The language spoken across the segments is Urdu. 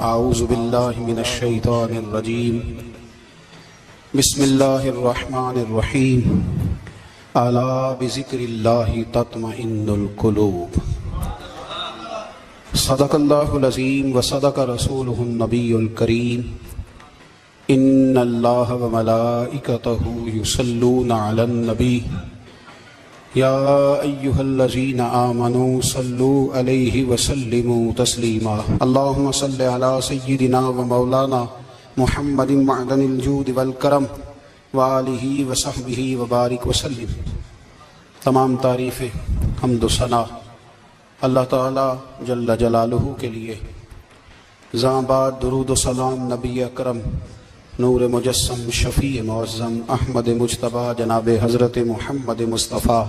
اعوذ باللہ من الشیطان الرجیم بسم اللہ الرحمن الرحیم الا بذکر اللہ تطمئن القلوب صدق اللہ العظیم وصدق رسولہ النبی الکریم ان اللہ وملائکتہ یصلون علی النبی یا ایہا الذین آمنوا صلوا علیہ وسلموا تسلیما اللہم صل علی سیدنا ومولانا محمد معدن الجود والکرم وآلہ وصحبہ وبارک وسلم۔ تمام تعریفیں حمد و ثنا اللہ تعالی جل جلالہ کے لیے۔ زاں بعد درود و سلام نبی اکرم نور مجسم شفیع معظم احمد مجتبیٰ جناب حضرت محمد مصطفیٰ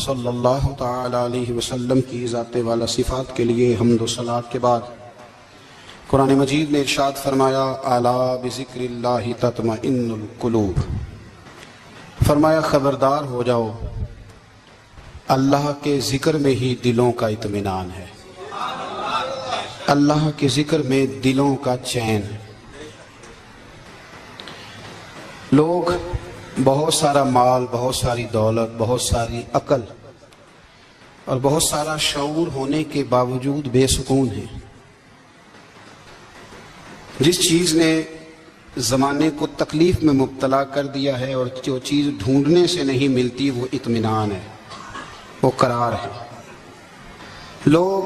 صلی اللہ تعالی علیہ وسلم کی ذات والا صفات کے لیے حمد و صلوات کے بعد قرآن مجید نے ارشاد فرمایا الا بذکر اللہ تطمئن القلوب، فرمایا خبردار ہو جاؤ اللہ کے ذکر میں ہی دلوں کا اطمینان ہے، اللہ کے ذکر میں دلوں کا چین ہے۔ لوگ بہت سارا مال، بہت ساری دولت، بہت ساری عقل اور بہت سارا شعور ہونے کے باوجود بے سکون ہیں۔ جس چیز نے زمانے کو تکلیف میں مبتلا کر دیا ہے اور جو چیز ڈھونڈنے سے نہیں ملتی وہ اطمینان ہے، وہ قرار ہے۔ لوگ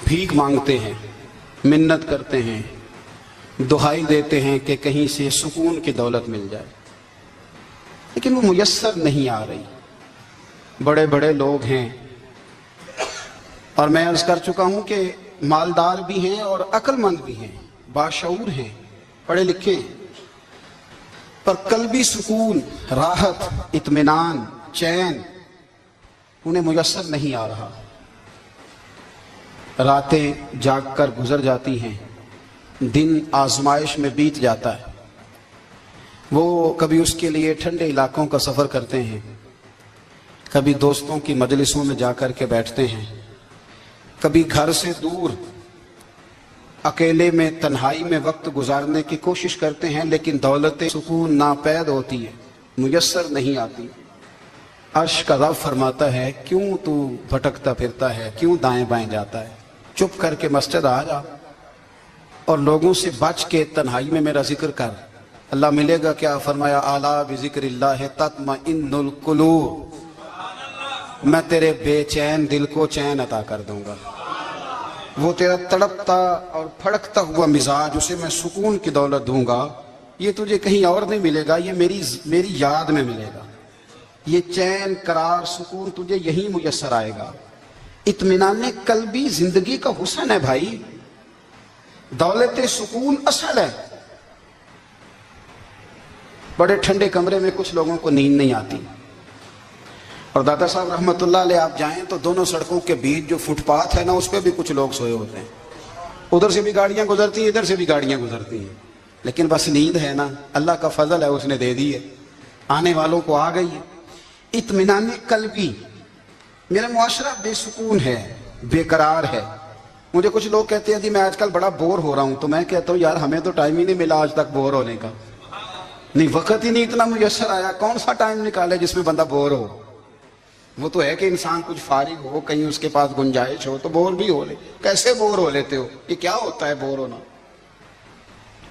بھیک مانگتے ہیں، منت کرتے ہیں، دہائی دیتے ہیں کہ کہیں سے سکون کی دولت مل جائے، لیکن وہ میسر نہیں آ رہی۔ بڑے بڑے لوگ ہیں اور میں عرض کر چکا ہوں کہ مالدار بھی ہیں اور عقل مند بھی ہیں، باشعور ہیں، پڑھے لکھے ہیں، پر قلبی سکون، راحت، اطمینان، چین انہیں میسر نہیں آ رہا۔ راتیں جاگ کر گزر جاتی ہیں، دن آزمائش میں بیت جاتا ہے۔ وہ کبھی اس کے لیے ٹھنڈے علاقوں کا سفر کرتے ہیں، کبھی دوستوں کی مجلسوں میں جا کر کے بیٹھتے ہیں، کبھی گھر سے دور اکیلے میں تنہائی میں وقت گزارنے کی کوشش کرتے ہیں، لیکن دولت سکون ناپید ہوتی ہے، میسر نہیں آتی۔ عرش کا رب فرماتا ہے کیوں تو بھٹکتا پھرتا ہے، کیوں دائیں بائیں جاتا ہے، چپ کر کے مسجد آ جا اور لوگوں سے بچ کے تنہائی میں میرا ذکر کر۔ اللہ ملے گا کیا؟ فرمایا اعلیٰ بذکر اللہ تطمئن القلوب، میں تیرے بے چین دل کو چین عطا کر دوں گا۔ وہ تیرا تڑپتا اور پھڑکتا ہوا مزاج، اسے میں سکون کی دولت دوں گا۔ یہ تجھے کہیں اور نہیں ملے گا، یہ میری یاد میں ملے گا۔ یہ چین، قرار، سکون تجھے یہی میسر آئے گا۔ اطمینان قلبی زندگی کا حسن ہے بھائی، دولت سکون اصل ہے۔ بڑے ٹھنڈے کمرے میں کچھ لوگوں کو نیند نہیں آتی، اور دادا صاحب رحمۃ اللہ علیہ آپ جائیں تو دونوں سڑکوں کے بیچ جو فٹ پاتھ ہے نا، اس پہ بھی کچھ لوگ سوئے ہوتے ہیں۔ ادھر سے بھی گاڑیاں گزرتی ہیں، ادھر سے بھی گاڑیاں گزرتی ہیں، لیکن بس نیند ہے نا، اللہ کا فضل ہے، اس نے دے دی ہے، آنے والوں کو آ گئی ہے۔ اطمینان قلبی، میرا معاشرہ بے سکون ہے، بے قرار ہے۔ مجھے کچھ لوگ کہتے ہیں جی میں آج کل بڑا بور ہو رہا ہوں، تو میں کہتا ہوں یار ہمیں تو ٹائم ہی نہیں ملا آج تک بور ہونے کا، نہیں وقت ہی نہیں اتنا میسر آیا۔ کون سا ٹائم نکالے جس میں بندہ بور ہو؟ وہ تو ہے کہ انسان کچھ فارغ ہو، کہیں اس کے پاس گنجائش ہو تو بور بھی ہو لے۔ کیسے بور ہو لیتے ہو؟ یہ کیا ہوتا ہے بور ہونا؟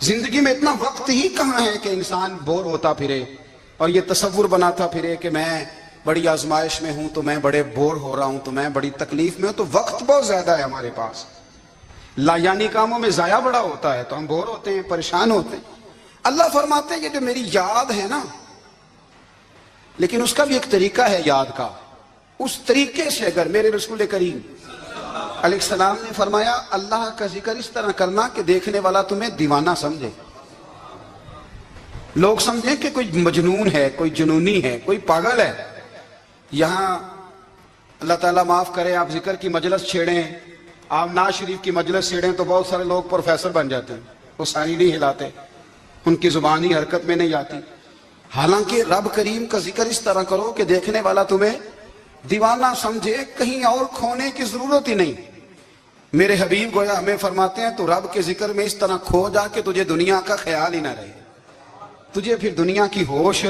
زندگی میں اتنا وقت ہی کہاں ہے کہ انسان بور ہوتا پھرے اور یہ تصور بناتا پھرے کہ میں بڑی آزمائش میں ہوں تو میں بڑے بور ہو رہا ہوں، تو میں بڑی تکلیف میں ہوں۔ تو وقت بہت زیادہ ہے ہمارے پاس، لایانی کاموں میں ضائع بڑا ہوتا ہے، تو ہم بور ہوتے ہیں، پریشان ہوتے ہیں۔ اللہ فرماتے ہیں یہ جو میری یاد ہے نا، لیکن اس کا بھی ایک طریقہ ہے یاد کا، اس طریقے سے اگر میرے رسول کریم علیہ السلام نے فرمایا اللہ کا ذکر اس طرح کرنا کہ دیکھنے والا تمہیں دیوانہ سمجھے، لوگ سمجھیں کہ کوئی مجنون ہے، کوئی جنونی ہے، کوئی پاگل ہے۔ یہاں اللہ تعالیٰ معاف کرے، آپ ذکر کی مجلس چھیڑیں، آپ ناز شریف کی مجلس چھیڑیں تو بہت سارے لوگ پروفیسر بن جاتے ہیں، وہ ساری نہیں ہلاتے، ان کی زبان ہی حرکت میں نہیں آتی۔ حالانکہ رب کریم کا ذکر اس طرح کرو کہ دیکھنے والا تمہیں دیوانہ سمجھے، کہیں اور کھونے کی ضرورت ہی نہیں۔ میرے حبیب گویا ہمیں فرماتے ہیں تو رب کے ذکر میں اس طرح کھو جا کہ تجھے دنیا کا خیال ہی نہ رہے، تجھے پھر دنیا کی ہوش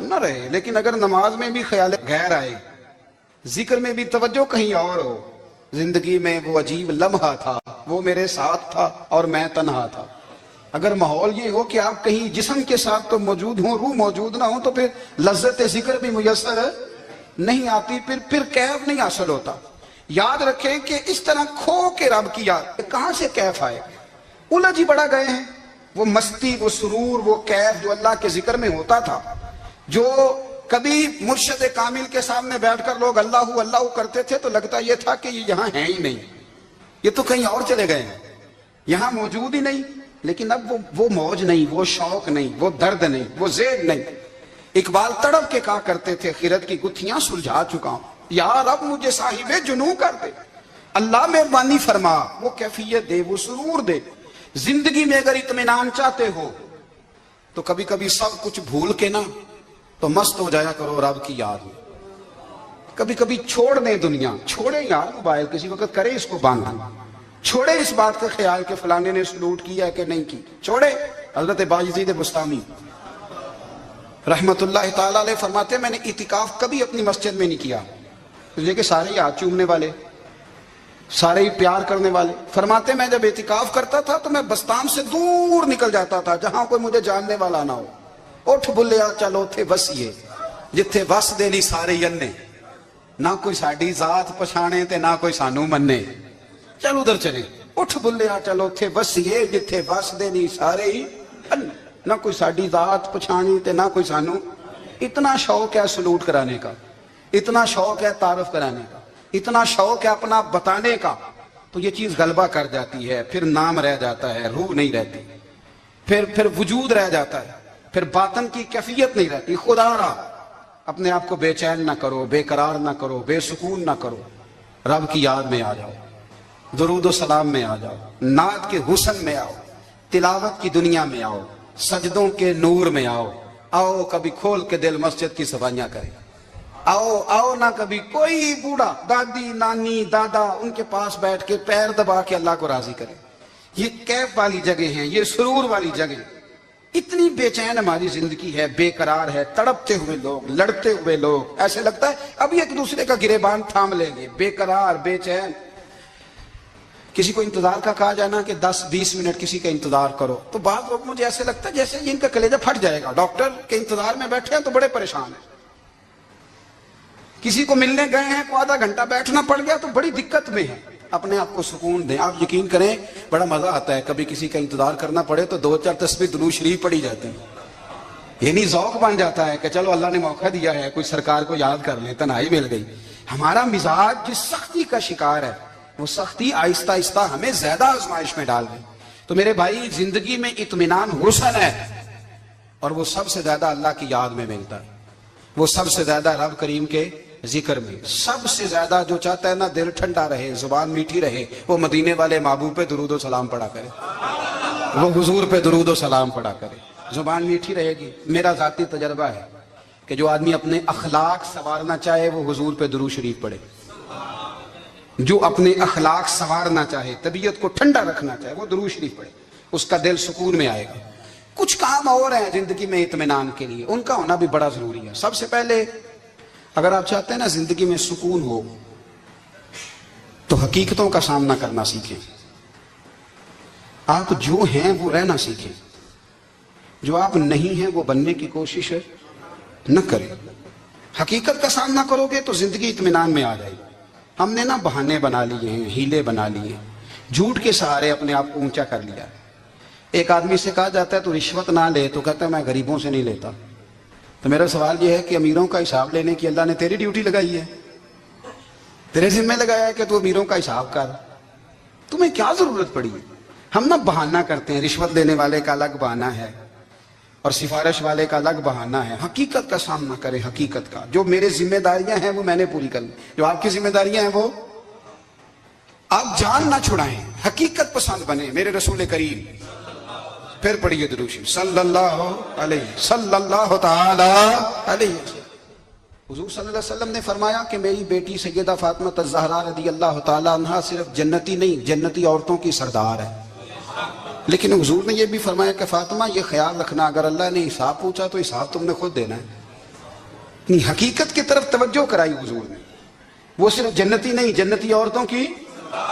نہ رہے۔ لیکن اگر نماز میں بھی خیال غیر آئے، ذکر میں بھی توجہ کہیں اور ہو، زندگی میں وہ عجیب لمحہ تھا، وہ میرے ساتھ تھا اور میں تنہا تھا، اگر ماحول یہ ہو کہ آپ کہیں جسم کے ساتھ تو موجود ہوں، روح موجود نہ ہو، تو پھر لذت ذکر بھی میسر نہیں آتی، پھر کیف نہیں حاصل ہوتا۔ یاد رکھیں کہ اس طرح کھو کے رب کی یاد کہاں سے کیف آئے؟ الجھ ہی بڑا گئے ہیں۔ وہ مستی، وہ سرور، وہ کیف جو اللہ کے ذکر میں ہوتا تھا، جو کبھی مرشد کامل کے سامنے بیٹھ کر لوگ اللہ اللہ کرتے تھے تو لگتا یہ تھا کہ یہ یہاں ہے ہی نہیں، یہ تو کہیں اور چلے گئے ہیں، یہاں موجود ہی نہیں۔ لیکن اب وہ موج نہیں، وہ شوق نہیں، وہ درد نہیں، وہ زید نہیں۔ اقبال تڑپ کے کہا کرتے تھے خیرت کی گتھیاں سلجھا چکا ہوں، یا رب مجھے صاحب جنوں کر دے، اللہ مہربانی فرما، وہ کیفیت دے، وہ سرور دے۔ زندگی میں اگر اطمینان چاہتے ہو تو کبھی کبھی سب کچھ بھول کے نا تو مست ہو جایا کرو رب کی یاد میں۔ کبھی کبھی چھوڑ دیں دنیا، چھوڑے یار موبائل، کسی وقت کرے اس کو بند، چھوڑے اس بات کا خیال کہ فلانے نے سلوٹ کیا ہے کہ نہیں کی، چھوڑے۔ حضرت باجزید بستامی رحمت اللہ تعالیٰ علیہ فرماتے ہیں میں نے اعتکاف کبھی اپنی مسجد میں نہیں کیا، اس لیے کہ سارے ہی ہاتھ چومنے والے، سارے ہی پیار کرنے والے۔ فرماتے ہیں میں جب اعتکاف کرتا تھا تو میں بستان سے دور نکل جاتا تھا جہاں کوئی مجھے جاننے والا نہ ہو۔ اٹھ بلیا چلو تھے وسیے جتھے وس دے نہیں سارے ینے، نہ کوئی ساڈی ذات پچھانے تے نہ کوئی سانو مننے، چل ادھر چلے۔ اٹھ بلیا چلو تھے وسیے جتھے وس دے نہیں سارے ہی انے، نہ کوئی ساڈی ذات پچھانی تے نہ کوئی سانو۔ اتنا شوق ہے سلوٹ کرانے کا، اتنا شوق ہے تعارف کرانے کا، اتنا شوق ہے اپنا بتانے کا، تو یہ چیز غلبہ کر جاتی ہے، پھر نام رہ جاتا ہے، روح نہیں رہتی، پھر وجود رہ جاتا ہے، پھر باطن کی کیفیت نہیں رہتی۔ خدا را اپنے آپ کو بے چین نہ کرو، بے قرار نہ کرو، بے سکون نہ کرو، رب کی یاد میں آ جاؤ، درود و سلام میں آ جاؤ، نعت کے حسن میں آؤ، تلاوت کی دنیا میں آؤ، سجدوں کے نور میں آؤ، آؤ کبھی کھول کے دل مسجد کی صفائیاں کریں، آؤ آؤ نہ کبھی کوئی بوڑھا دادی نانی دادا ان کے پاس بیٹھ کے پیر دبا کے اللہ کو راضی کرے۔ یہ کیف والی جگہ ہیں، یہ سرور والی جگہ۔ اتنی بے چین ہماری زندگی ہے، بے قرار ہے، تڑپتے ہوئے لوگ، لڑتے ہوئے لوگ، ایسے لگتا ہے ابھی ایک دوسرے کا گریبان تھام لیں گے، بے قرار بے چین۔ کسی کو انتظار کا کہا جانا کہ 10-20 منٹ کسی کا انتظار کرو تو بعض لوگ مجھے ایسے لگتا ہے جیسے ان کا کلیجہ پھٹ جائے گا، ڈاکٹر کے انتظار میں بیٹھے ہیں تو بڑے پریشان ہیں۔ کسی کو ملنے گئے ہیں کو آدھا گھنٹہ بیٹھنا پڑ گیا تو بڑی دقت میں ہے۔ اپنے آپ کو سکون دیں۔ آپ یقین کریں بڑا مزہ آتا ہے کبھی کسی کا انتظار کرنا پڑے تو 2-4 تسبیح درود شریف پڑھی جاتی ہے، یعنی ذوق بن جاتا ہے کہ چلو اللہ نے موقع دیا ہے، کوئی سرکار کو یاد کر لیں، تنہائی مل گئی۔ ہمارا مزاج جس سختی کا شکار ہے وہ سختی آہستہ آہستہ ہمیں زیادہ آزمائش میں ڈال دے۔ تو میرے بھائی زندگی میں اطمینان حسن ہے، اور وہ سب سے زیادہ اللہ کی یاد میں ملتا ہے، وہ سب سے زیادہ رب کریم کے ذکر میں۔ سب سے زیادہ جو چاہتا ہے نا دل ٹھنڈا رہے، زبان میٹھی رہے، وہ مدینے والے محبوب پہ درود و سلام پڑھا کرے، وہ حضور پہ درود و سلام پڑھا کرے، زبان میٹھی رہے گی۔ میرا ذاتی تجربہ ہے کہ جو آدمی اپنے اخلاق سنوارنا چاہے وہ حضور پہ درود شریف پڑھے، جو اپنے اخلاق سنوارنا چاہے، طبیعت کو ٹھنڈا رکھنا چاہے، وہ درود شریف پڑھے، اس کا دل سکون میں آئے گا۔ کچھ کام اور ہیں زندگی میں اطمینان کے لیے، ان کا ہونا بھی بڑا ضروری ہے۔ سب سے پہلے اگر آپ چاہتے ہیں نا زندگی میں سکون ہو تو حقیقتوں کا سامنا کرنا سیکھیں۔ آپ جو ہیں وہ رہنا سیکھیں، جو آپ نہیں ہیں وہ بننے کی کوشش نہ کریں۔ حقیقت کا سامنا کرو گے تو زندگی اطمینان میں آ جائے گی۔ ہم نے نا بہانے بنا لیے ہیں، ہیلے بنا لیے ہیں، جھوٹ کے سہارے اپنے آپ کو اونچا کر لیا۔ ایک آدمی سے کہا جاتا ہے تو رشوت نہ لے، تو کہتا ہے میں غریبوں سے نہیں لیتا۔ تو میرا سوال یہ ہے کہ امیروں کا حساب لینے کی اللہ نے تیری ڈیوٹی لگائی ہے، تیرے ذمہ لگایا ہے کہ تو امیروں کا حساب کر، تمہیں کیا ضرورت پڑی ہے؟ ہم نا بہانہ کرتے ہیں، رشوت دینے والے کا الگ بہانہ ہے اور سفارش والے کا الگ بہانہ ہے۔ حقیقت کا سامنا کریں، حقیقت کا۔ جو میرے ذمہ داریاں ہیں وہ میں نے پوری کرنی، جو آپ کی ذمہ داریاں ہیں وہ آپ جان نہ چھڑائیں، حقیقت پسند بنے۔ میرے رسول کریم، پھر پڑھیے درود شریف صلی اللہ علیہ تعالی علیہ وسلم۔ حضور صلی اللہ علیہ وسلم نے فرمایا کہ میری بیٹی سیدہ فاطمہ الزہرا رضی اللہ تعالیٰ عنہا صرف جنتی نہیں، جنتی عورتوں کی سردار ہے۔ لیکن حضور نے یہ بھی فرمایا کہ فاطمہ یہ خیال رکھنا اگر اللہ نے حساب پوچھا تو حساب تم نے خود دینا ہے۔ نہیں، حقیقت کی طرف توجہ کرائی حضور نے، وہ صرف جنتی نہیں، جنتی عورتوں کی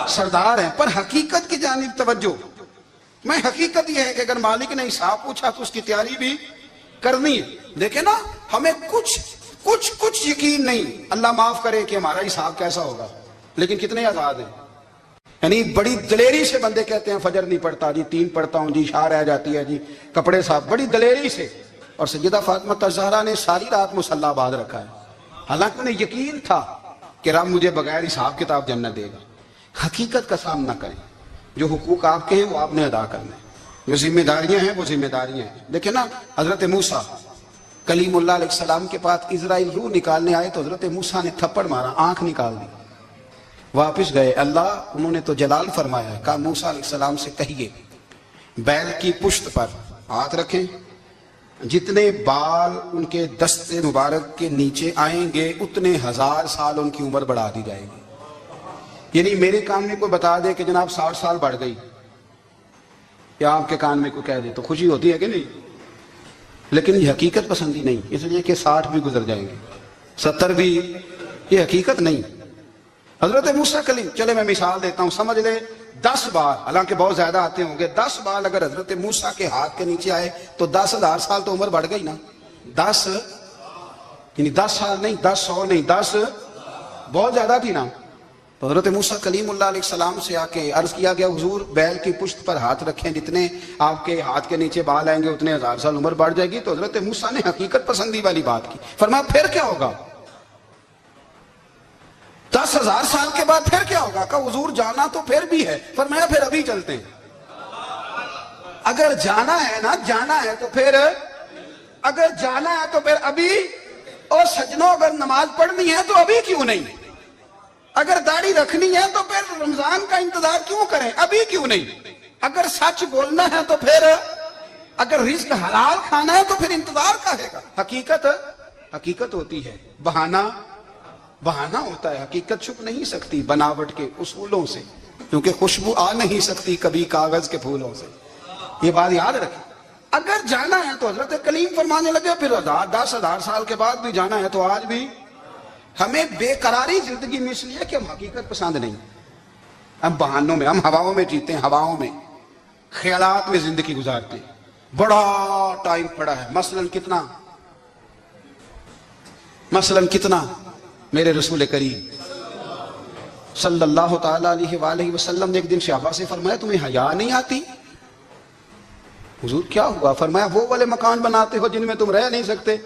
سردار ہیں، پر حقیقت کی جانب توجہ۔ میں حقیقت یہ ہے کہ اگر مالک نے حساب پوچھا تو اس کی تیاری بھی کرنی ہے۔ دیکھیں نا، ہمیں کچھ یقین نہیں، اللہ معاف کرے کہ ہمارا حساب کیسا ہوگا، لیکن کتنے آزاد ہیں۔ یعنی بڑی دلیری سے بندے کہتے ہیں فجر نہیں پڑھتا جی، 3 پڑھتا ہوں جی، شاہ رہ جاتی ہے جی، کپڑے صاحب، بڑی دلیری سے۔ اور سیدہ فاطمہ الزہرا نے ساری رات مصلی باز رکھا ہے، حالانکہ انہیں یقین تھا کہ رب مجھے بغیر حساب کتاب جنت دے گا۔ حقیقت کا سامنا کریں، جو حقوق آپ کے ہیں وہ آپ نے ادا کرنے، جو ذمہ داریاں ہیں وہ ذمہ داریاں ہیں۔ دیکھیں نا، حضرت موسیٰ کلیم اللہ علیہ السلام کے پاس اسرائیل روح نکالنے آئے تو حضرت موسیٰ نے تھپڑ مارا، آنکھ نکال دی، واپس گئے۔ اللہ انہوں نے تو جلال فرمایا ہے، کہا موسیٰ علیہ السلام سے کہیے بیل کی پشت پر ہاتھ رکھیں، جتنے بال ان کے دست مبارک کے نیچے آئیں گے اتنے 1000 سال ان کی عمر بڑھا دی جائے گی۔ یعنی میرے کان میں کوئی بتا دے کہ جناب 60 سال بڑھ گئی، یا آپ کے کان میں کوئی کہہ دے تو خوشی ہوتی ہے کہ نہیں؟ لیکن یہ حقیقت پسندی نہیں، اس لیے کہ 60 بھی گزر جائیں گے، 70 بھی، یہ حقیقت نہیں۔ حضرت موسیٰ کلیم، چلے میں مثال دیتا ہوں، سمجھ لے 10 بال، حالانکہ بہت زیادہ آتے ہوں گے، 10 بال اگر حضرت موسیٰ کے ہاتھ کے نیچے آئے تو 10,000 سال تو عمر بڑھ گئی نا۔ 10 یعنی 10 سال نہیں، 10 100 نہیں، 10 بہت زیادہ تھی نا۔ تو حضرت موسیٰ کلیم اللہ علیہ السلام سے آ کے عرض کیا گیا حضور بیل کی پشت پر ہاتھ رکھیں، جتنے آپ کے ہاتھ کے نیچے بال آئیں گے اتنے 1000 سال عمر بڑھ جائے گی۔ تو حضرت موسیٰ نے حقیقت پسندی والی بات کی، فرمایا پھر کیا ہوگا؟ 10,000 سال کے بعد پھر کیا ہوگا؟ کہا حضور جانا تو پھر بھی ہے، فرمایا پھر ابھی چلتے ہیں۔ اگر جانا ہے نا، جانا ہے تو پھر، اگر جانا ہے تو پھر ابھی۔ اور سجنوں اگر نماز پڑھنی ہے تو ابھی کیوں نہیں؟ اگر داڑھی رکھنی ہے تو پھر رمضان کا انتظار کیوں کریں، ابھی کیوں نہیں؟ اگر سچ بولنا ہے تو پھر، اگر رزق حلال کھانا ہے تو پھر انتظار کا ہے گا۔ حقیقت ہوتی ہے، بہانہ ہوتا ہے، حقیقت چھپ نہیں سکتی بناوٹ کے اصولوں سے، کیونکہ خوشبو آ نہیں سکتی کبھی کاغذ کے پھولوں سے، یہ بات یاد رکھیں۔ اگر جانا ہے تو حضرت کلیم فرمانے لگے پھر 10,000 سال کے بعد بھی جانا ہے تو آج بھی۔ ہمیں بے قراری زندگی میں اس لیے کہ ہم حقیقت پسند نہیں، ہم بہانوں میں، ہم ہواؤں میں جیتے ہیں، ہواؤں میں، خیالات میں زندگی گزارتے ہیں۔ بڑا ٹائم پڑا ہے، مثلاً کتنا میرے رسول کریم صلی اللہ تعالیٰ علیہ وآلہ وسلم نے ایک دن صحابہ سے فرمایا تمہیں حیا نہیں آتی؟ حضور کیا ہوا؟ فرمایا وہ والے مکان بناتے ہو جن میں تم رہ نہیں سکتے،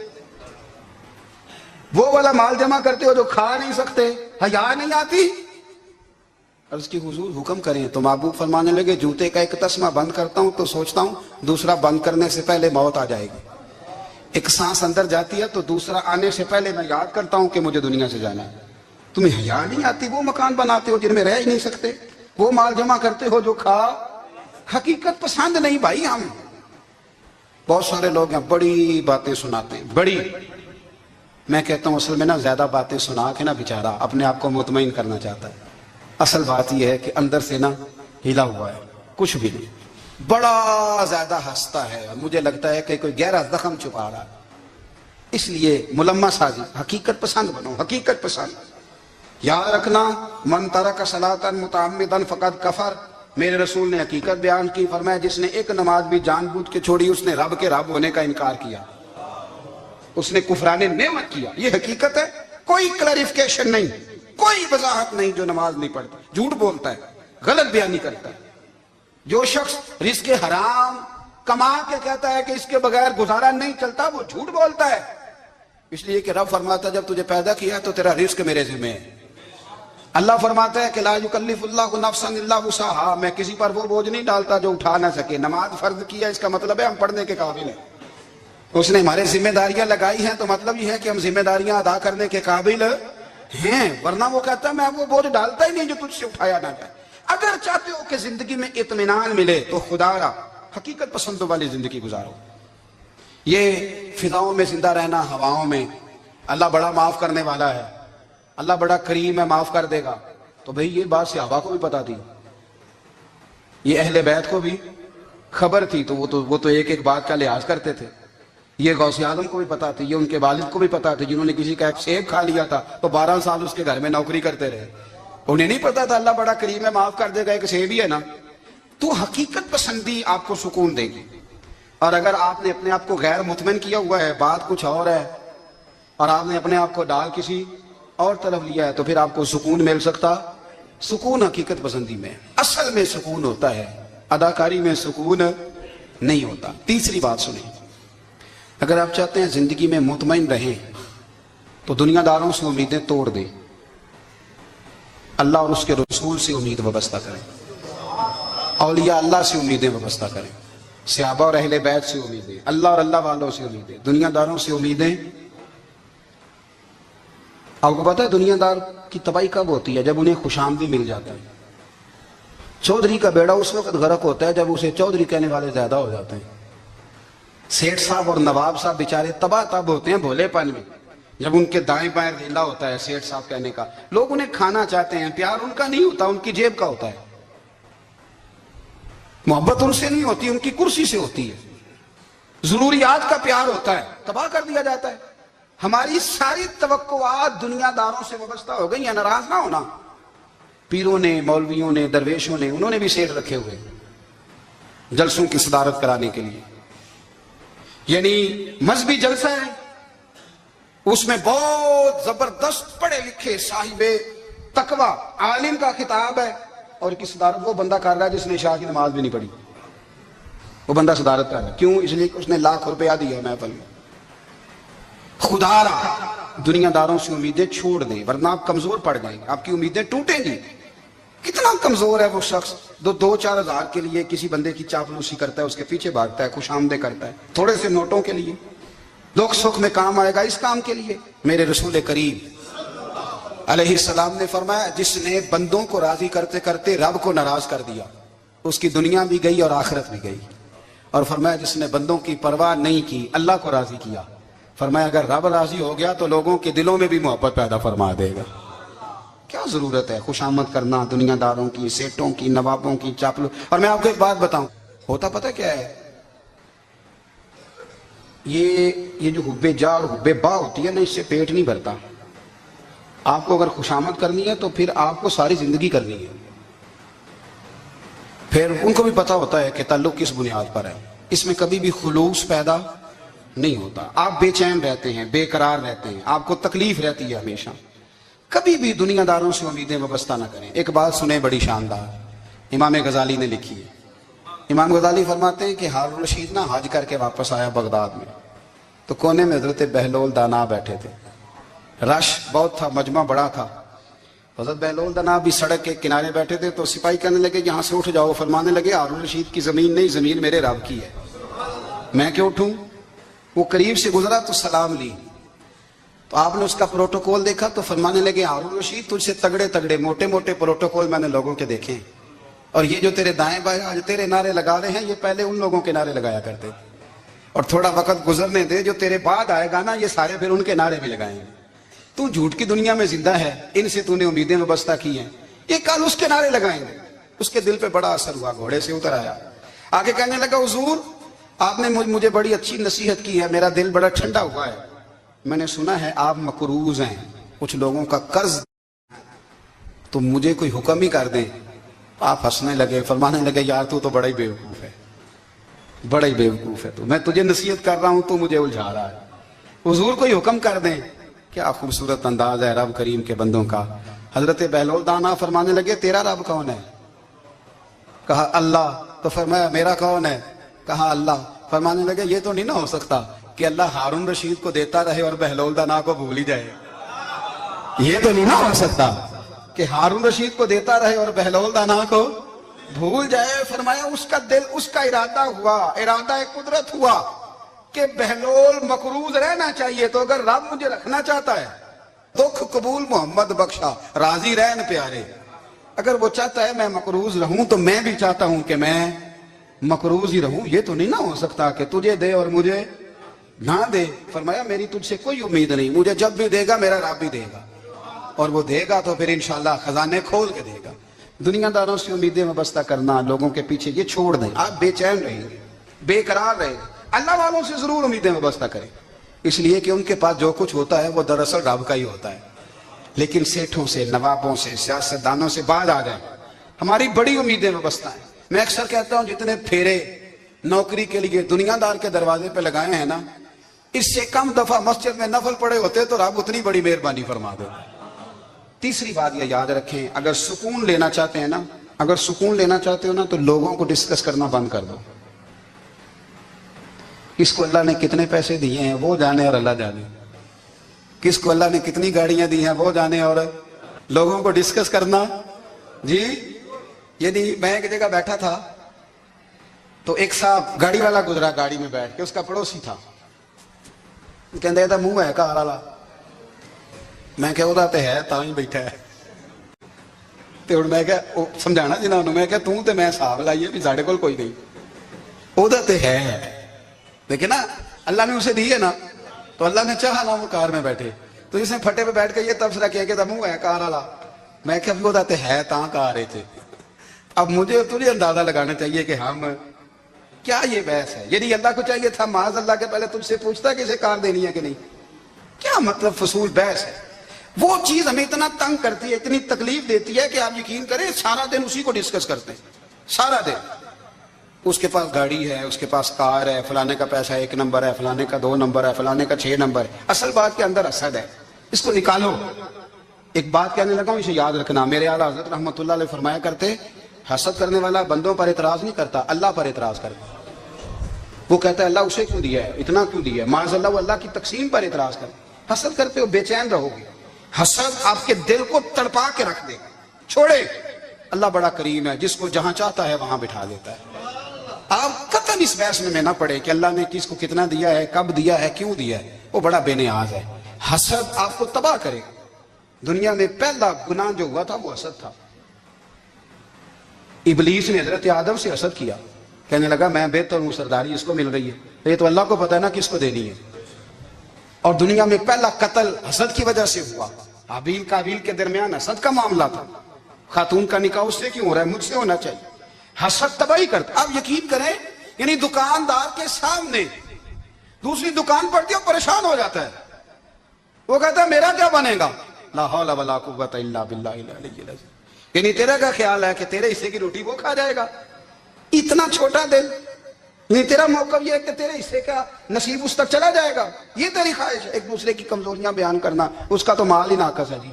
وہ والا مال جمع کرتے ہو جو کھا نہیں سکتے، حیا نہیں آتی؟ عرض کی حضور حکم کریں۔ تو محبوب فرمانے لگے جوتے کا ایک تسمہ بند کرتا ہوں تو سوچتا ہوں دوسرا بند کرنے سے پہلے موت آ جائے گی، ایک سانس اندر جاتی ہے تو دوسرا آنے سے پہلے میں یاد کرتا ہوں کہ مجھے دنیا سے جانا ہے۔ تمہیں حیا نہیں آتی؟ وہ مکان بناتے ہو جن میں رہ ہی نہیں سکتے، وہ مال جمع کرتے ہو جو کھا۔ حقیقت پسند نہیں بھائی ہم۔ بہت سارے لوگ ہیں بڑی باتیں سناتے ہیں، بڑی، میں کہتا ہوں اصل میں نا زیادہ باتیں سنا کے نا بیچارہ اپنے آپ کو مطمئن کرنا چاہتا ہے، اصل بات یہ ہے کہ اندر سے نا ہلا ہوا ہے، کچھ بھی نہیں، بڑا زیادہ ہنستا ہے، مجھے لگتا ہے کہ کوئی گہرا زخم چھپا رہا ہے۔ اس لیے ملمہ سازی، حقیقت پسند بنو، حقیقت پسند۔ یاد رکھنا من ترک صلاۃ متعمدا فقد کفر، میرے رسول نے حقیقت بیان کی، فرمایا جس نے ایک نماز بھی جان بوجھ کے چھوڑی اس نے رب کے رب ہونے کا انکار کیا، اس نے کفران نعمت کیا۔ یہ حقیقت ہے، کوئی کلیریفیکیشن نہیں، کوئی وضاحت نہیں۔ جو نماز نہیں پڑھتا جھوٹ بولتا ہے، غلط بیانی کرتا ہے۔ جو شخص رزق حرام کما کے کہتا ہے کہ اس کے بغیر گزارا نہیں چلتا، وہ جھوٹ بولتا ہے۔ اس لیے کہ رب فرماتا ہے جب تجھے پیدا کیا تو تیرا رزق میرے ذمہ ہے۔ اللہ فرماتا ہے کہ لا یکلف اللہ نفسا الا وسعها، میں کسی پر وہ بوجھ نہیں ڈالتا جو اٹھا نہ سکے۔ نماز فرض کیا اس کا مطلب ہے ہم پڑھنے کے قابل ہیں، اس نے ہمارے ذمہ داریاں لگائی ہیں تو مطلب یہ ہے کہ ہم ذمہ داریاں ادا کرنے کے قابل ہیں، ورنہ وہ کہتا ہے میں وہ بوجھ ڈالتا ہی نہیں جو تجھ سے اٹھایا نہ جائے۔ اگر چاہتے ہو کہ زندگی میں اطمینان ملے تو خدا را حقیقت پسندوں والی زندگی گزارو۔ یہ فضاؤں میں زندہ رہنا، ہواؤں میں، اللہ بڑا معاف کرنے والا ہے، اللہ بڑا کریم ہے، معاف کر دے گا. تو بھئی یہ بات صحابہ کو بھی پتا تھی، یہ اہل بیت کو بھی خبر تھی، تو وہ تو ایک ایک بات کا لحاظ کرتے تھے. یہ غوث اعظم کو بھی پتا تھی، یہ ان کے والد کو بھی پتا تھی، جنہوں نے کسی کا ایک سیب کھا لیا تھا تو 12 سال اس کے گھر میں نوکری کرتے رہے. انہیں نہیں پتا تھا اللہ بڑا کریم ہے، معاف کر دے گا، ایک سیب ہی ہے نا. تو حقیقت پسندی آپ کو سکون دے گی. اور اگر آپ نے اپنے آپ کو غیر مطمئن کیا ہوا ہے، بات کچھ اور ہے، اور آپ نے اپنے آپ کو ڈال کسی اور طرف لیا ہے، تو پھر آپ کو سکون مل سکتا. سکون حقیقت پسندی میں، اصل میں سکون ہوتا ہے، اداکاری میں سکون نہیں ہوتا. تیسری بات سنیں، اگر آپ چاہتے ہیں زندگی میں مطمئن رہیں تو دنیا داروں سے امیدیں توڑ دیں، اللہ اور اس کے رسول سے امید وابستہ کریں، اولیاء اللہ سے امیدیں وابستہ کریں، صحابہ اور اہل بیت سے امیدیں، اللہ اور اللہ والوں سے امیدیں، دنیا داروں سے امیدیں. آپ کو پتا ہے دنیا دار کی تباہی کب ہوتی ہے؟ جب انہیں خوش آمدی مل جاتا ہے. چودھری کا بیڑا اس وقت غرق ہوتا ہے جب اسے چودھری کہنے والے زیادہ ہو جاتے ہیں. سیٹھ صاحب اور نواب صاحب بیچارے تباہ تب ہوتے ہیں بھولے پن میں، جب ان کے دائیں بائیں ریلا ہوتا ہے سیٹھ صاحب کہنے کا. لوگ انہیں کھانا چاہتے ہیں، پیار ان کا نہیں ہوتا، ان کی جیب کا ہوتا ہے. محبت ان سے نہیں ہوتی، ان کی کرسی سے ہوتی ہے. ضروریات کا پیار ہوتا ہے، تباہ کر دیا جاتا ہے. ہماری ساری توقعات دنیا داروں سے وابستہ ہو گئی ہیں. ناراض نہ ہونا، پیروں نے، مولویوں نے، درویشوں نے، انہوں نے بھی سیٹ رکھے ہوئے جلسوں کی صدارت کرانے کے لیے. یعنی مذہبی جلسہ ہے، اس میں بہت زبردست پڑھے لکھے صاحب تقوی عالم کا خطاب ہے، اور کی صدارت وہ بندہ کر رہا ہے جس نے عشاء کی نماز بھی نہیں پڑھی. وہ بندہ صدارت کر رہا ہے، کیوں؟ اس لیے کہ اس نے ₹1,00,000 دیا محفل میں. خدا را دنیا داروں سے امیدیں چھوڑ دیں، ورنہ آپ کمزور پڑ جائیں گے، آپ کی امیدیں ٹوٹیں گی. کتنا کمزور ہے وہ شخص دو چار ہزار کے لیے کسی بندے کی چاپلوسی کرتا ہے، اس کے پیچھے بھاگتا ہے، خوش آمدیں کرتا ہے، تھوڑے سے نوٹوں کے لیے. دکھ سکھ میں کام آئے گا اس کام کے لیے. میرے رسول کریم علیہ السلام نے فرمایا، جس نے بندوں کو راضی کرتے کرتے رب کو ناراض کر دیا، اس کی دنیا بھی گئی اور آخرت بھی گئی. اور فرمایا جس نے بندوں کی پرواہ نہیں کی، اللہ کو راضی کیا، فرمایا اگر رب راضی ہو گیا تو لوگوں کے دلوں میں بھی محبت پیدا فرما دے گا. کیا ضرورت ہے خوش آمد کرنا دنیا داروں کی، سیٹوں کی، نوابوں کی، چاپلو. اور میں آپ کو ایک بات بتاؤں، ہوتا پتہ کیا ہے؟ یہ جو حب جا اور حب با ہوتی ہے نا، اس سے پیٹ نہیں بھرتا. آپ کو اگر خوش آمد کرنی ہے تو پھر آپ کو ساری زندگی کرنی ہے. پھر ان کو بھی پتا ہوتا ہے کہ تعلق کس بنیاد پر ہے. اس میں کبھی بھی خلوص پیدا نہیں ہوتا. آپ بے چین رہتے ہیں، بے قرار رہتے ہیں، آپ کو تکلیف رہتی ہے ہمیشہ. کبھی بھی دنیا داروں سے امیدیں وابستہ نہ کریں. ایک بات سنیں بڑی شاندار، امام غزالی نے لکھی ہے. امام غزالی فرماتے ہیں کہ ہارون رشید نہ حج کر کے واپس آیا بغداد میں، تو کونے میں حضرت بہلول دانا بیٹھے تھے. رش بہت تھا، مجمع بڑا تھا. حضرت بہلول دانا بھی سڑک کے کنارے بیٹھے تھے. تو سپاہی کہنے لگے یہاں سے اٹھ جاؤ. فرمانے لگے ہارون رشید کی زمین نہیں، زمین میرے رب کی ہے، میں کیوں اٹھوں؟ وہ قریب سے گزرا تو سلام لی. تو آپ نے اس کا پروٹوکول دیکھا تو فرمانے لگے ہارون رشید تجھ سے تگڑے تگڑے موٹے موٹے پروٹوکول میں نے لوگوں کے دیکھے ہیں، اور یہ جو تیرے دائیں بائیں آج تیرے نعرے لگا رہے ہیں، یہ پہلے ان لوگوں کے نعرے لگایا کرتے. اور تھوڑا وقت گزرنے دے، جو تیرے بعد آئے گا نا، یہ سارے پھر ان کے نعرے بھی لگائیں گے. تو جھوٹ کی دنیا میں زندہ ہے، ان سے تو نے امیدیں وابستہ کی ہیں، یہ کل اس کے نعرے لگائیں گے. اس کے دل پہ بڑا اثر ہوا، گھوڑے سے اتر آیا، آگے کہنے لگا حضور آپ نے مجھے بڑی اچھی نصیحت کی ہے، میرا دل بڑا ٹھنڈا ہوا ہے. میں نے سنا ہے آپ مقروض ہیں، کچھ لوگوں کا قرض، تو مجھے کوئی حکم ہی کر دیں. آپ ہنسنے لگے، فرمانے لگے یار تو بڑا ہی بیوقوف ہے، بڑا ہی بیوقوف ہے تو. میں تجھے نصیحت کر رہا ہوں، تو مجھے الجھا رہا ہے. حضور کوئی حکم کر دیں. کیا خوبصورت انداز ہے رب کریم کے بندوں کا. حضرت بہلول دانا فرمانے لگے تیرا رب کون ہے؟ کہا اللہ. تو فرمایا میرا کون ہے؟ کہا اللہ. فرمانے لگے یہ تو نہیں نہ ہو سکتا کہ اللہ ہارون رشید کو دیتا رہے اور بہلول دانا کو بھول ہی جائے. یہ تو نہیں نہ ہو سکتا کہ ہارون رشید کو دیتا رہے اور بہلول دانا کو بھول جائے. فرمایا اس کا دل، اس کا ارادہ ہوا، ارادہ قدرت ہوا کہ بہلول مقروض رہنا چاہیے. تو اگر رب مجھے رکھنا چاہتا ہے، دکھ قبول محمد بخشا راضی رہن پیارے، اگر وہ چاہتا ہے میں مقروض رہوں تو میں بھی چاہتا ہوں کہ میں مقروض ہی رہوں. یہ تو نہیں نہ ہو سکتا کہ تجھے دے اور مجھے نہ دے، فرمایا میری تجھ سے کوئی امید نہیں، مجھے جب بھی دے گا میرا رب بھی دے گا، اور وہ دے گا تو پھر انشاءاللہ خزانے کھول کے دے گا۔ دنیا داروں سے امیدیں وابستہ کرنا، لوگوں کے پیچھے، یہ چھوڑ دیں۔ آپ بے چین رہیں گے، بے قرار رہیں گے۔ اللہ والوں سے ضرور امیدیں وابستہ کریں، اس لیے کہ ان کے پاس جو کچھ ہوتا ہے وہ دراصل رب کا ہی ہوتا ہے۔ لیکن سیٹھوں سے، نوابوں سے، سیاستدانوں سے باز آ جائیں، ہماری بڑی امیدیں وابستہ ہیں۔ میں اکثر کہتا ہوں جتنے پھیرے نوکری کے لیے دنیا دار کے دروازے پہ لگائے ہیں نا، اس سے کم دفعہ مسجد میں نفل پڑے ہوتے تو رب اتنی بڑی مہربانی فرما دے۔ تیسری بات یہ یاد رکھیں، اگر سکون لینا چاہتے ہیں نا، اگر سکون لینا چاہتے ہو نا تو لوگوں کو ڈسکس کرنا بند کر دو۔ کس کو اللہ نے کتنے پیسے دیے ہیں وہ جانے اور اللہ جانے، کس کو اللہ نے کتنی گاڑیاں دی ہیں وہ جانے، اور لوگوں کو ڈسکس کرنا جی۔ یعنی میں ایک جگہ بیٹھا تھا تو ایک صاحب گاڑی والا گزرا، گاڑی میں بیٹھ کے، اس کا پڑوسی تھا، کہندے تھا منہ ہے کار والا، میں کہ وہ تے ہے تاں ہی بیٹھا ہے۔ تے ہن میں کہ سمجھانا جنہاں نوں، میں کہ توں تے میں حساب لائیے بھی ساڈے کول کوئی نہیں، وہ تے ہے، لیکن نا اللہ نے اسے دی ہے نا، تو اللہ نے چاہا نا وہ کار میں بیٹھے، تو اس نے پھٹے پہ بیٹھ کے یہ تبصرہ کیا کہ منہ ہے کار والا، میں کہ وہ تے ہے تاں کار ہے۔ اب مجھے تجھے اندازہ لگانا چاہیے کہ ہم کیا یہ بحث ہے؟ یعنی اللہ کو چاہیے تھا معاذ اللہ کے پہلے تجھ سے پوچھتا کہ اسے کار دینی ہے کہ نہیں، کیا مطلب فضول بحث ہے؟ وہ چیز ہمیں اتنا تنگ کرتی ہے، اتنی تکلیف دیتی ہے کہ آپ یقین کریں سارا دن اسی کو ڈسکس کرتے ہیں، سارا دن۔ اس کے پاس گاڑی ہے، اس کے پاس کار ہے، فلانے کا پیسہ 1 نمبر ہے، فلانے کا 2 نمبر ہے، فلانے کا 6 نمبر ہے۔ اصل بات کے اندر حسد ہے، اس کو نکالو۔ ایک بات کہنے لگا ہوں، اسے یاد رکھنا، میرے اعلیٰ حضرت رحمۃ اللہ علیہ فرمایا کرتے، حسد کرنے والا بندوں پر اعتراض نہیں کرتا، اللہ پر اعتراض کرتا۔ وہ کہتا ہے اللہ اسے کیوں دیا ہے، اتنا کیوں دیا ہے، معاذ اللہ وہ اللہ کی تقسیم پر اعتراض کرتا۔ حسد کرتے ہو بے چین رہو گے، حسد آپ کے دل کو تڑپا کے رکھ دے گا۔ چھوڑے، اللہ بڑا کریم ہے، جس کو جہاں چاہتا ہے وہاں بٹھا دیتا ہے۔ آپ قطعاً اس بحث میں نہ پڑے کہ اللہ نے کس کو کتنا دیا ہے، کب دیا ہے، کیوں دیا ہے، وہ بڑا بے نیاز ہے۔ حسد آپ کو تباہ کرے گا۔ دنیا میں پہلا گناہ جو ہوا تھا وہ حسد تھا۔ ابلیس نے حضرت آدم سے حسد کیا، کہنے لگا میں بہتر ہوں، سرداری اس کو مل رہی ہے، یہ تو اللہ کو پتہ ہے نا کس کو دینی ہے۔ اور دنیا میں پہلا قتل حسد کی وجہ سے ہوا، حابیل قابیل کے درمیان حسد کا معاملہ تھا۔ خاتون کا نکاح اس سے کیوں ہو رہا ہے، مجھ سے ہونا چاہیے۔ حسد تباہی کرتا۔ آپ یقین کریں، یعنی دکاندار کے سامنے دوسری دکان پڑتی ہے، پریشان ہو جاتا ہے، وہ کہتا ہے میرا کیا بنے گا، لا حول ولا قوت الا باللہ العلی العظیم۔ یعنی تیرا کا خیال ہے کہ تیرے حصے کی روٹی وہ کھا جائے گا، اتنا چھوٹا دل، نہیں تیرا موقع یہ ہے کہ تیرے حصے کا نصیب اس تک چلا جائے گا، یہ تیری خواہش ہے۔ ایک دوسرے کی کمزوریاں بیان کرنا، اس کا تو مال ہی ناقص ہے جی،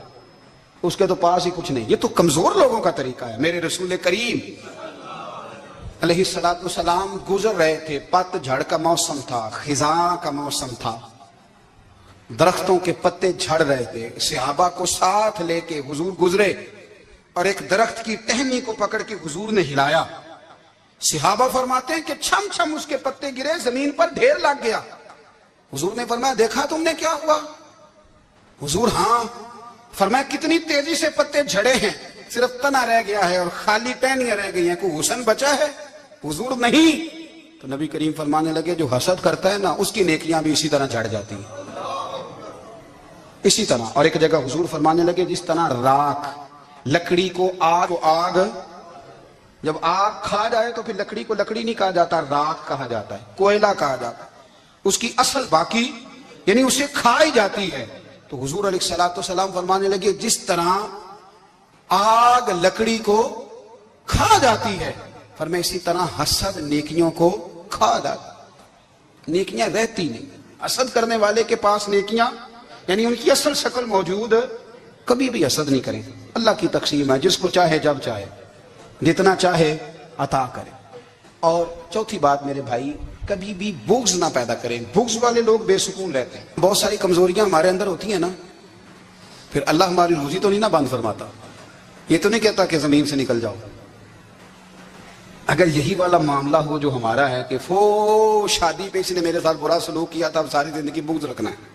اس کے تو پاس ہی کچھ نہیں، یہ تو کمزور لوگوں کا طریقہ ہے۔ میرے رسول کریم علیہ السلام گزر رہے تھے، پت جھڑ کا موسم تھا، خزاں کا موسم تھا، درختوں کے پتے جھڑ رہے تھے، صحابہ کو ساتھ لے کے حضور گزرے اور ایک درخت کی ٹہنی کو پکڑ کے حضور نے ہلایا۔ صحابہ فرماتے ہیں کہ چھم چھم اس کے پتے گرے، زمین پر ڈھیر لگ گیا۔ حضور نے فرمایا دیکھا تم نے کیا ہوا؟ حضور ہاں۔ فرمایا کتنی تیزی سے پتے جھڑے ہیں، صرف تنا رہ گیا ہے اور خالی ٹہنیاں رہ گئی ہیں، کوئی حسن بچا ہے؟ حضور نہیں۔ تو نبی کریم فرمانے لگے جو حسد کرتا ہے نا اس کی نیکیاں بھی اسی طرح جھڑ جاتی ہیں، اسی طرح۔ اور ایک جگہ حضور فرمانے لگے جس طرح راکھ لکڑی کو آگ جب آگ کھا جائے تو پھر لکڑی کو لکڑی نہیں کہا جاتا، راکھ کہا جاتا ہے، کوئلہ کہا جاتا ہے، اس کی اصل باقی یعنی اسے کھائی جاتی ہے۔ تو حضور علیہ السلام فرمانے لگے جس طرح آگ لکڑی کو کھا جاتی ہے، فرمایا اسی طرح حسد نیکیوں کو کھا جاتا ہے، نیکیاں رہتی نہیں۔ حسد کرنے والے کے پاس نیکیاں یعنی ان کی اصل شکل موجود، کبھی بھی حسد نہیں کریں۔ اللہ کی تقسیم ہے، جس کو چاہے جب چاہے جتنا چاہے عطا کرے۔ اور چوتھی بات میرے بھائی، کبھی بھی بغض نہ پیدا کریں، بغض والے لوگ بے سکون رہتے ہیں۔ بہت ساری کمزوریاں ہمارے اندر ہوتی ہیں نا، پھر اللہ ہماری روزی تو نہیں نہ بند فرماتا، یہ تو نہیں کہتا کہ زمین سے نکل جاؤ۔ اگر یہی والا معاملہ ہو جو ہمارا ہے کہ شادی پہ اس نے میرے ساتھ برا سلوک کیا تھا، اب ساری زندگی بغض رکھنا ہے۔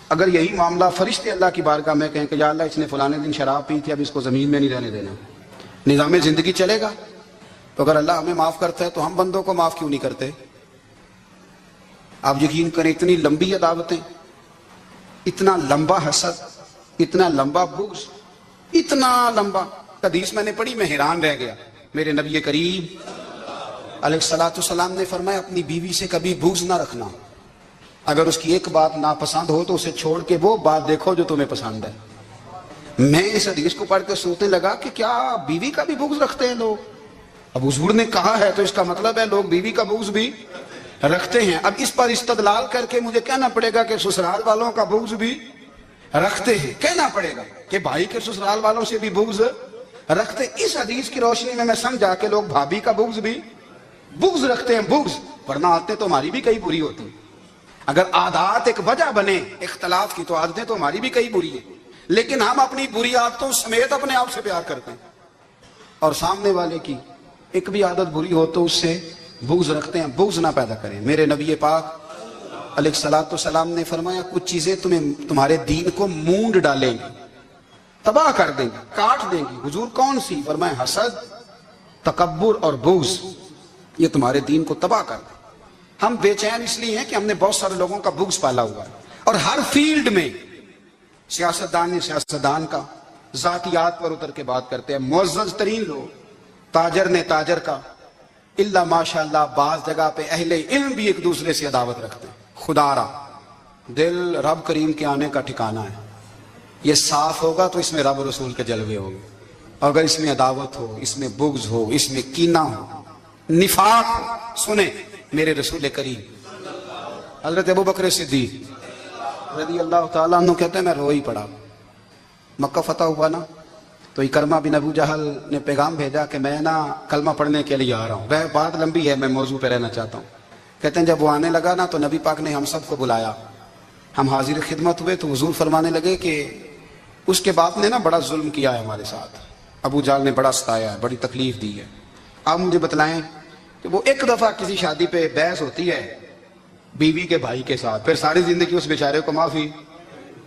اگر یہی معاملہ فرشتے اللہ کی بارگاہ میں کہیں کہ یا اللہ اس نے فلانے دن شراب پی تھی، اب اس کو زمین میں نہیں رہنے دینا، نظام زندگی چلے گا؟ تو اگر اللہ ہمیں معاف کرتا ہے تو ہم بندوں کو معاف کیوں نہیں کرتے؟ آپ یقین کریں اتنی لمبی عداوتیں، اتنا لمبا حسد، اتنا لمبا بغض، اتنا لمبا۔ حدیث میں نے پڑھی، میں حیران رہ گیا۔ میرے نبی کریم علیہ الصلوۃ والسلام نے فرمایا اپنی بیوی سے کبھی بغض نہ رکھنا، اگر اس کی ایک بات ناپسند ہو تو اسے چھوڑ کے وہ بات دیکھو جو تمہیں پسند ہے۔ میں اس حدیث کو پڑھ کے سوچنے لگا کہ کیا بیوی کا بھی بغض رکھتے ہیں لوگ؟ اب حضور نے کہا ہے تو اس کا مطلب ہے لوگ بیوی کا بغض بھی رکھتے ہیں۔ اب اس پر استدلال کر کے مجھے کہنا پڑے گا کہ سسرال والوں کا بغض بھی رکھتے ہیں، کہنا پڑے گا کہ بھائی کے سسرال والوں سے بھی بغض رکھتے۔ اس حدیث کی روشنی میں میں سمجھا کہ لوگ بھابھی کا بغض رکھتے ہیں، بغض، ورنہ عادتیں تو ہماری بھی کئی بری ہوتی ہیں۔ اگر عادات ایک وجہ بنے اختلاف کی تو عادتیں تو ہماری بھی کئی بری ہیں، لیکن ہم اپنی بری عادتوں سمیت اپنے آپ سے پیار کرتے ہیں، اور سامنے والے کی ایک بھی عادت بری ہو تو اس سے بغض رکھتے ہیں۔ بغض نہ پیدا کریں۔ میرے نبی پاک علیہ الصلوۃ والسلام نے فرمایا کچھ چیزیں تمہارے دین کو مونڈ ڈالیں گی، تباہ کر دیں گی، کاٹ دیں گی۔ حضور کون سی؟ فرمایا حسد، تکبر اور بغض، یہ تمہارے دین کو تباہ کر دیں۔ ہم بے چین اس لیے ہیں کہ ہم نے بہت سارے لوگوں کا بغض پالا ہوا ہے، اور ہر فیلڈ میں سیاستدان نے سیاستدان کا، ذاتیات پر اتر کے بات کرتے ہیں، معزز ترین لوگ، تاجر نے تاجر کا، اللہ ماشاءاللہ بعض جگہ پہ اہل علم بھی ایک دوسرے سے عداوت رکھتے ہیں۔ خدا را دل رب کریم کے آنے کا ٹھکانہ ہے، یہ صاف ہوگا تو اس میں رب رسول کے جلوے ہوں گے، اور اگر اس میں عداوت ہو، اس میں بغض ہو، اس میں کینہ ہو، نفاق ہو، سنیں میرے رسول کریم حضرت ابو بکر صدیق رضی اللہ تعالیٰ عنہ کہتے ہیں میں رو ہی پڑا۔ مکہ فتح ہوا نا تو اکرمہ بن ابو جہل نے پیغام بھیجا کہ میں نا کلمہ پڑھنے کے لیے آ رہا ہوں۔ وہ بات لمبی ہے، میں موضوع پہ رہنا چاہتا ہوں۔ کہتے ہیں جب وہ آنے لگا نا تو نبی پاک نے ہم سب کو بلایا، ہم حاضر خدمت ہوئے تو حضور فرمانے لگے کہ اس کے باپ نے نا بڑا ظلم کیا ہے ہمارے ساتھ، ابو جہل نے بڑا ستایا ہے، بڑی تکلیف دی ہے۔ آپ مجھے بتلائیں کہ وہ ایک دفعہ کسی شادی پہ بحث ہوتی ہے بیوی کے بھائی کے ساتھ، پھر ساری زندگی اس بیچارے کو معافی،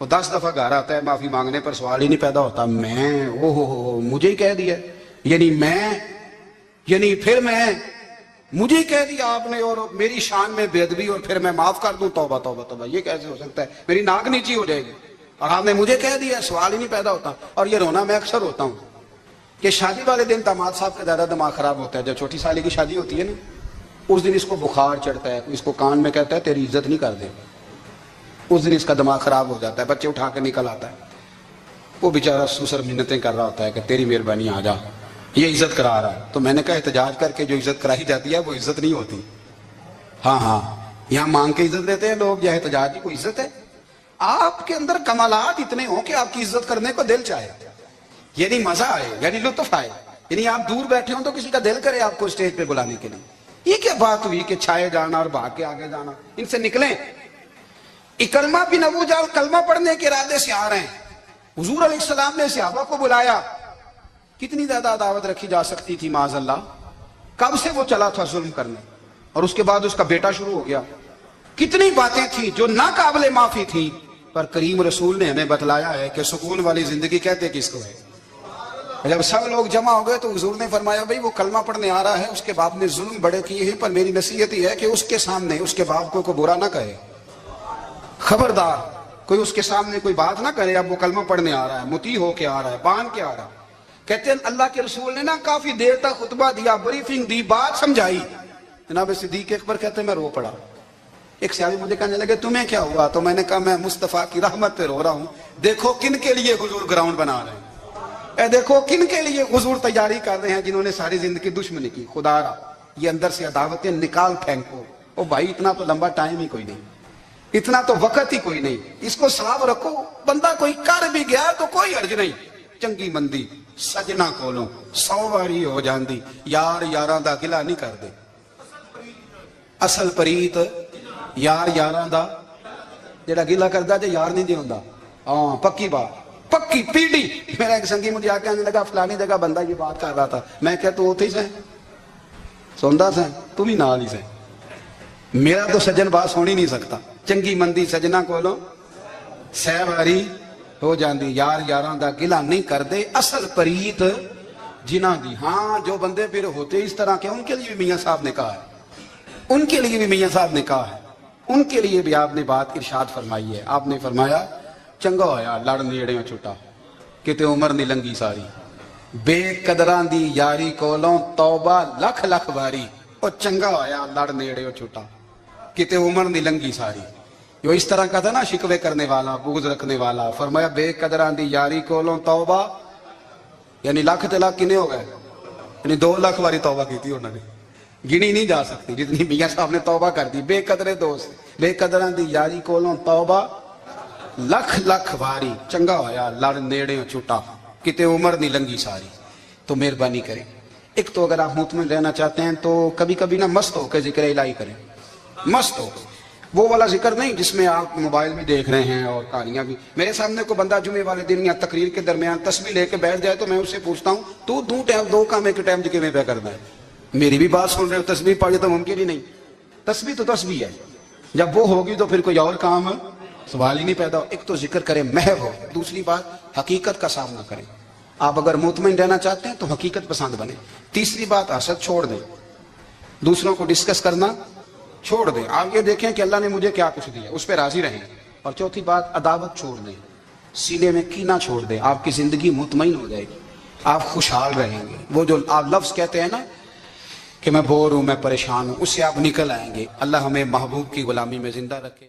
وہ 10 دفعہ گھر آتا ہے معافی مانگنے پر سوال ہی نہیں پیدا ہوتا، میں او ہو مجھے ہی کہہ دیا، یعنی پھر میں مجھے ہی کہہ دیا آپ نے، اور میری شان میں بے ادبی، اور پھر میں معاف کر دوں؟ توبہ توبہ توبہ، یہ کیسے ہو سکتا ہے؟ میری ناک نیچی ہو جائے گی، اور آپ نے مجھے کہہ دیا، سوال ہی نہیں پیدا ہوتا۔ اور یہ رونا میں اکثر ہوتا ہوں کہ شادی والے دن داماد صاحب کا زیادہ دماغ خراب ہوتا ہے۔ جب چھوٹی سالی کی شادی ہوتی ہے نا اس دن اس کو بخار چڑھتا ہے، اس کو کان میں کہتا ہے تیری عزت نہیں کر دے، اس دن اس کا دماغ خراب ہو جاتا ہے، بچے اٹھا کے نکل آتا ہے، وہ بیچارہ سسر منتیں کر رہا ہوتا ہے کہ تیری مہربانی آ جا، یہ عزت کرا رہا ہے۔ تو میں نے کہا احتجاج کر کے جو عزت کرائی جاتی ہے وہ عزت نہیں ہوتی۔ ہاں یہاں مانگ کے عزت دیتے ہیں لوگ، یہ احتجاج کی کوئی عزت ہے؟ آپ کے اندر کمالات اتنے ہوں کہ آپ کی عزت کرنے کو دل چاہے، یعنی مزہ آئے، یعنی لطف آئے، یعنی آپ دور بیٹھے ہوں تو کسی کا دل کرے آپ کو اسٹیج پہ بلانے کے لیے۔ یہ کیا بات ہوئی کہ چھائے جانا اور بھاگ کے آگے جانا؟ ان سے نکلیں۔ اکرمہ بن ابو جہل کلمہ پڑھنے کے ارادے سے آ رہے ہیں، حضور علیہ السلام نے صحابہ کو بلایا، کتنی زیادہ عداوت رکھی جا سکتی تھی معاذ اللہ؟ کب سے وہ چلا تھا ظلم کرنے، اور اس کے بعد اس کا بیٹا شروع ہو گیا، کتنی باتیں تھیں جو ناقابل معافی تھیں، پر کریم رسول نے ہمیں بتلایا ہے کہ سکون والی زندگی کہتے کس کو ہے۔ جب سب لوگ جمع ہو گئے تو حضور نے فرمایا بھئی وہ کلمہ پڑھنے آ رہا ہے، اس کے باپ نے ظلم بڑے کیے ہیں، پر میری نصیحت یہ ہے کہ اس کے سامنے اس کے باپ کو برا نہ کہے، خبردار کوئی اس کے سامنے کوئی بات نہ کرے۔ اب وہ کلمہ پڑھنے آ رہا ہے، مطیع ہو کے آ رہا ہے، بان کے آ رہا ہے۔ کہتے ہیں اللہ کے رسول نے نا کافی دیر تک خطبہ دیا، بریفنگ دی، بات سمجھائی۔ جناب صدیق اکبر کہتے ہیں میں رو پڑا۔ ایک صحابی مجھے کہنے لگے تمہیں کیا ہوا؟ تو میں نے کہا میں مصطفیٰ کی رحمت پہ رو رہا ہوں، دیکھو کن کے لیے حضور گراؤنڈ بنا رہے ہیں، اے دیکھو کن کے لیے حضور تیاری کر رہے ہیں، جنہوں نے ساری زندگی دشمنی کی۔ خدا را یہ اندر سے عداوتیں نکال پھینکو۔ او بھائی اتنا تو لمبا ٹائم ہی کوئی نہیں، اتنا تو وقت ہی کوئی نہیں، اس کو صاف رکھو۔ بندہ کوئی کر بھی گیا تو کوئی حرج نہیں، چنگی مندی سجنا کولوں 100 واری ہو جاندی، یار یاراں دا گلا نہیں کر دے، اصل پریت یار یاراں دا جڑا گلا کردا جے یار نہیں دے ہوندا۔ ہاں پکی بات، پکی پیڑی۔ میرا ایک سنگی مجھے آ کے آنے لگا فلانی جگہ بندہ یہ بات کر رہا تھا، میں کہ تو اوتھے ہی سے سوندا سے تو بھی نال ہی سے، میرا تو سجن بات سن ہی نہیں سکتا۔ چنگی مندی سجنا کولوں 100 واری ہو جاندی، یار یاراں دا گلا نہیں کر دے، اصل پریت جنہ دی۔ ہاں جو بندے پھر ہوتے اس طرح کے ان کے لیے بھی میاں صاحب نے کہا ہے، ان کے لیے بھی میاں صاحب نے کہا ہے ان کے لیے بھی آپ نے بات ارشاد فرمائی ہے. آپ نے فرمایا چنگا ہویا لڑ نیڑیوں چھٹا کتے عمر نہیں لنگی ساری, بے قدراں دی یاری کولوں توبہ لکھ لکھ باری, اور چنگا ہویا لڑ نیڑیوں چھٹا کتے عمر نہیں لنگی ساری. جو اس طرح کا تھا نا شکوے کرنے والا, بغض رکھنے والا, فرمایا بے قدراں دی یاری کولوں توبہ, یعنی لاکھ تے لاکھ کنے ہو گئے, یعنی 2 لاکھ باری توبہ کی تھی انہوں نے, گنی نہیں جا سکتی جتنی میاں صاحب نے توبہ کر دی. بے قدرے دوست, بے قدراں دی یاری کولوں توبہ لکھ لکھ باری, چنگا ہویا لڑ نیڑیوں چھٹا کتے عمر نہیں لنگی ساری. تو مہربانی کریں, ایک تو اگر آپ مطمئن رہنا چاہتے ہیں تو کبھی کبھی نا مست ہو کے ذکر الہی کریں. مست ہو, وہ والا ذکر نہیں جس میں آپ موبائل میں دیکھ رہے ہیں اور کہانیاں بھی. میرے سامنے کو بندہ جمعے والے دن یا تقریر کے درمیان تسبیح لے کے بیٹھ جائے تو میں اس سے پوچھتا ہوں تو 2 کام ایک ٹائم کے میں پہ کرنا ہے. میری بھی بات سن رہے ہو, تسبیح پڑھے تو ممکن ہی نہیں. تسبیح تو تسبیح ہے, جب وہ ہوگی تو پھر کوئی اور کام سوال ہی نہیں پیدا. ایک تو ذکر کریں محو ہو, دوسری بات حقیقت کا سامنا کریں. آپ اگر مطمئن رہنا چاہتے ہیں تو حقیقت پسند بنے. تیسری بات حسد چھوڑ دیں, دوسروں کو ڈسکس کرنا چھوڑ دیں. آپ یہ دیکھیں کہ اللہ نے مجھے کیا کچھ دیا, اس پہ راضی رہیں. اور چوتھی بات عداوت چھوڑ دیں, سینے میں کینہ چھوڑ دیں. آپ کی زندگی مطمئن ہو جائے گی, آپ خوشحال رہیں گے. وہ جو آپ لفظ کہتے ہیں نا کہ میں بور ہوں, میں پریشان ہوں, اس سے آپ نکل آئیں گے. اللہ ہمیں محبوب کی غلامی میں زندہ رکھے.